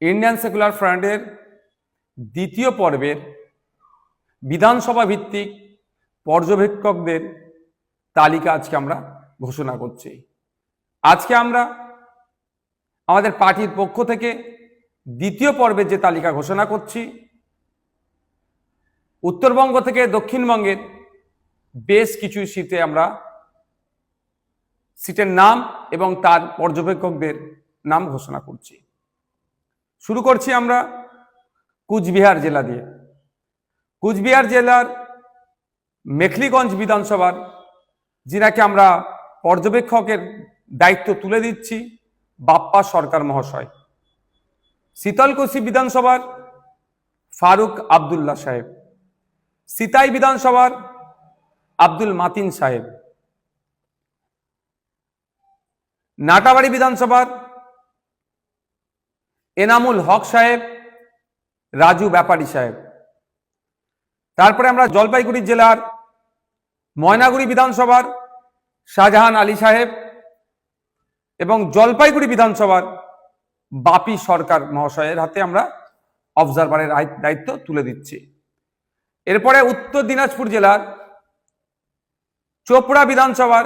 Indian secular ফ্রন্টের দ্বিতীয় পর্বের বিধানসভা ভিত্তিক পর্যবেক্ষকদের তালিকা আজকে আমরা ঘোষণা করছি। আজকে আমরা আমাদের পার্টির পক্ষ থেকে দ্বিতীয় পর্বের যে তালিকা ঘোষণা করছি, উত্তরবঙ্গ থেকে দক্ষিণবঙ্গের বেশ কিছু সিটের নাম এবং তার পর্যবেক্ষকদের নাম ঘোষণা করছি। শুরু করছি আমরা কুচবিহার জেলা দিয়ে। কুচবিহার জেলার মেখলিগঞ্জ বিধানসভার যিনাকে আমরা পর্যবেক্ষকের দায়িত্ব তুলে দিচ্ছি, বাপ্পা সরকার মহাশয়। শীতলকুচি বিধানসভার ফারুক আবদুল্লাহ সাহেব। সিতাই বিধানসভার আব্দুল মাতিন সাহেব। নাটাবাড়ি বিধানসভার এনামুল হক সাহেব, রাজু ব্যাপারী সাহেব। তারপরে আমরা জলপাইগুড়ি জেলার ময়নাগুড়ি বিধানসভার শাহজাহান আলী সাহেব এবং জলপাইগুড়ি বিধানসভার বাপি সরকার মহাশয়ের হাতে আমরা অবজারভারের দায়িত্ব তুলে দিচ্ছি। এরপরে উত্তর দিনাজপুর জেলার চোপড়া বিধানসভার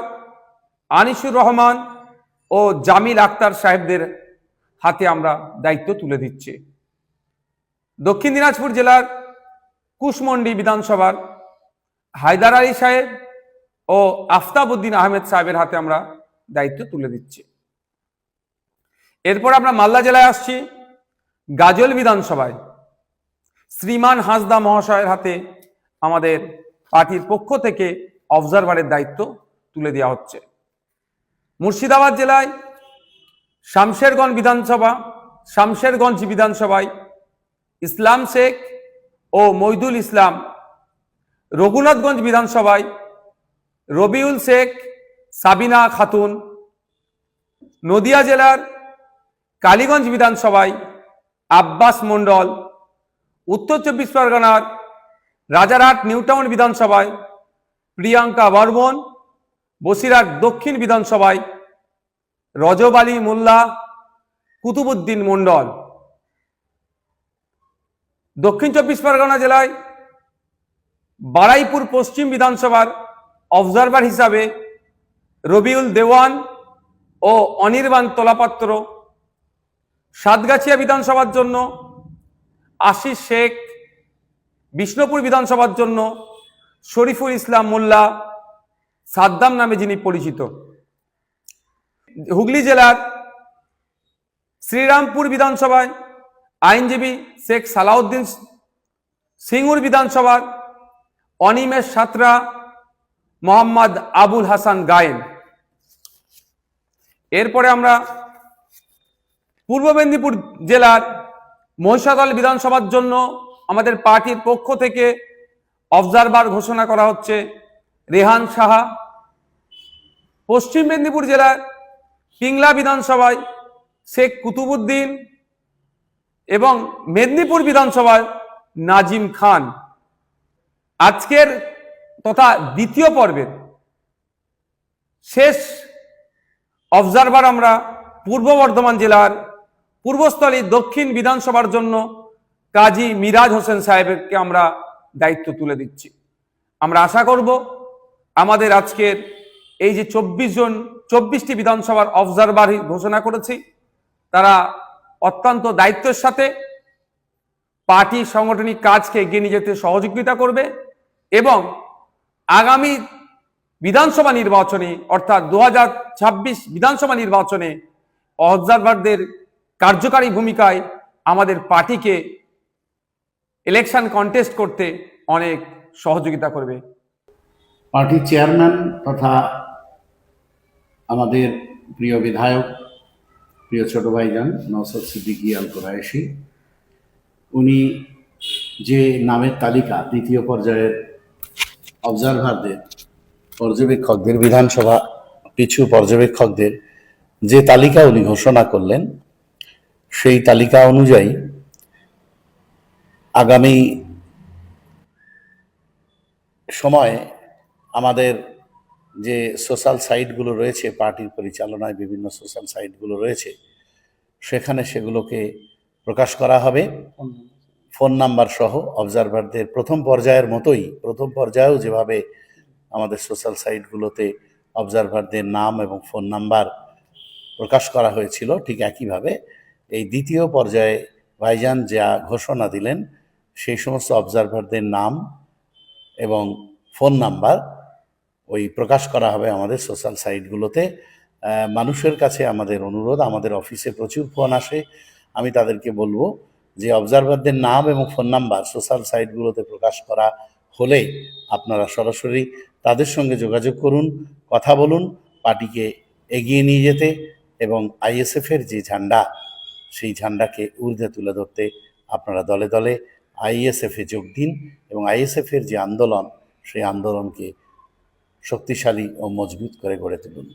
আনিসুর রহমান ও জামিল আক্তার সাহেবদের হাতে আমরা দায়িত্ব তুলে দিচ্ছি। দক্ষিণ দিনাজপুর জেলার কুশমন্ডি বিধানসভার হায়দার আলী সাহেব ও আফতাবউদ্দিন আহমেদ সাহেবের হাতে আমরা দায়িত্ব তুলে দিচ্ছি। এরপর আমরা মালদা জেলায় আসছি। গাজল বিধানসভায় শ্রীমান হাঁসদা মহাশয়ের হাতে আমাদের পার্টির পক্ষ থেকে অবজারভারের দায়িত্ব তুলে দেওয়া হচ্ছে। মুর্শিদাবাদ জেলায় শামশেরগঞ্জ বিধানসভায় ইসলাম শেখ ও মইদুল ইসলাম। রঘুনাথগঞ্জ বিধানসভায় রবিউল শেখ, সাবিনা খাতুন। নদিয়া জেলার কালীগঞ্জ বিধানসভায় আব্বাস মণ্ডল। উত্তর চব্বিশ পরগনার রাজারহাট নিউটাউন বিধানসভায় প্রিয়াঙ্কা বর্মন। বসিরহাট দক্ষিণ বিধানসভায় রজব আলী মোল্লা, কুতুবুদ্দিন মণ্ডল। দক্ষিণ চব্বিশ পরগনা জেলায় বারাইপুর পশ্চিম বিধানসভার অবজারভার হিসাবে রবিউল দেওয়ান ও অনির্বাণ তোলাপাত্র। সাতগাছিয়া বিধানসভার জন্য আশিস শেখ। বিষ্ণুপুর বিধানসভার জন্য শরীফুল ইসলাম মোল্লা, সাদ্দাম নামে যিনি পরিচিত। হুগলি জেলার শ্রীরামপুর বিধানসভায় আইনজীবী শেখ সালাউদ্দিন। সিঙ্গুর বিধানসভার অনিমেষ সাঁতরা, মোহাম্মদ আবুল হাসান গায়েন। এরপরে আমরা পূর্ব মেদিনীপুর জেলার মহিষাদল বিধানসভার জন্য আমাদের পার্টির পক্ষ থেকে অবজারভার ঘোষণা করা হচ্ছে রেহান সাহা। পশ্চিম মেদিনীপুর জেলার পিংলা বিধানসভায় শেখ কুতুবুদ্দিন এবং মেদিনীপুর বিধানসভায় নাজিম খান। আজকের তথা দ্বিতীয় পর্বের শেষ অবজারভার আমরা পূর্ব বর্ধমান জেলার পূর্বস্থলী দক্ষিণ বিধানসভার জন্য কাজী মিরাজ হোসেন সাহেবকে আমরা দায়িত্ব তুলে দিচ্ছি। আমরা আশা করব আমাদের আজকের এই যে 24টি বিধানসভার অবজারভার ঘোষণা করেছি, তারা অত্যন্ত দায়িত্বের সাথে পার্টি সাংগঠনিক কাজকে এগিয়ে নিয়ে যেতে সহযোগিতা করবে এবং আগামী বিধানসভা নির্বাচনে অর্থাৎ 2026 বিধানসভা নির্বাচনে অবজারভারদের কার্যকারী ভূমিকায় আমাদের পার্টিকে ইলেকশন কন্টেস্ট করতে অনেক সহযোগিতা করবে। পার্টির চেয়ারম্যান তথা আমাদের প্রিয় বিধায়ক, প্রিয় ছোট ভাইজান নওশাদ সিদ্দিকী আল কুরাইশি, উনি যে নামের তালিকা দ্বিতীয় পর্যায়ের অবজারভারদের পর্যবেক্ষকদের, বিধানসভা পিছু পর্যবেক্ষকদের যে তালিকা উনি ঘোষণা করলেন, সেই তালিকা অনুযায়ী আগামী সময়ে আমাদের যে সোশ্যাল সাইটগুলো রয়েছে, পার্টির পরিচালনায় বিভিন্ন সোশ্যাল সাইটগুলো রয়েছে, সেখানে সেগুলোকে প্রকাশ করা হবে। ফোন নাম্বার সহ অবজারভারদের প্রথম পর্যায়ের মতোই, প্রথম পর্যায়েও যেভাবে আমাদের সোশ্যাল সাইটগুলোতে অবজারভারদের নাম এবং ফোন নাম্বার প্রকাশ করা হয়েছিল, ঠিক একইভাবে এই দ্বিতীয় পর্যায়ে ভাইজান যা ঘোষণা দিলেন সেই সমস্ত অবজারভারদের নাম এবং ফোন নাম্বার ওই প্রকাশ করা হবে আমাদের সোশ্যাল সাইটগুলোতে। মানুষের কাছে আমাদের অনুরোধ, আমাদের অফিসে প্রচুর ফোন আসে, আমি তাদেরকে বলবো যে অবজারভারদের নাম এবং ফোন নাম্বার সোশ্যাল সাইটগুলোতে প্রকাশ করা হলে আপনারা সরাসরি তাদের সঙ্গে যোগাযোগ করুন, কথা বলুন, পার্টিকে এগিয়ে নিয়ে যেতে এবং আইএসএফের যে ঝান্ডা সেই ঝান্ডাকে ঊর্ধ্বে তুলে ধরতে আপনারা দলে দলে আইএসএফে যোগ দিন এবং আইএসএফের যে আন্দোলন সেই আন্দোলনকে শক্তিশালী ও মজবুত করে গড়ে তুলুন।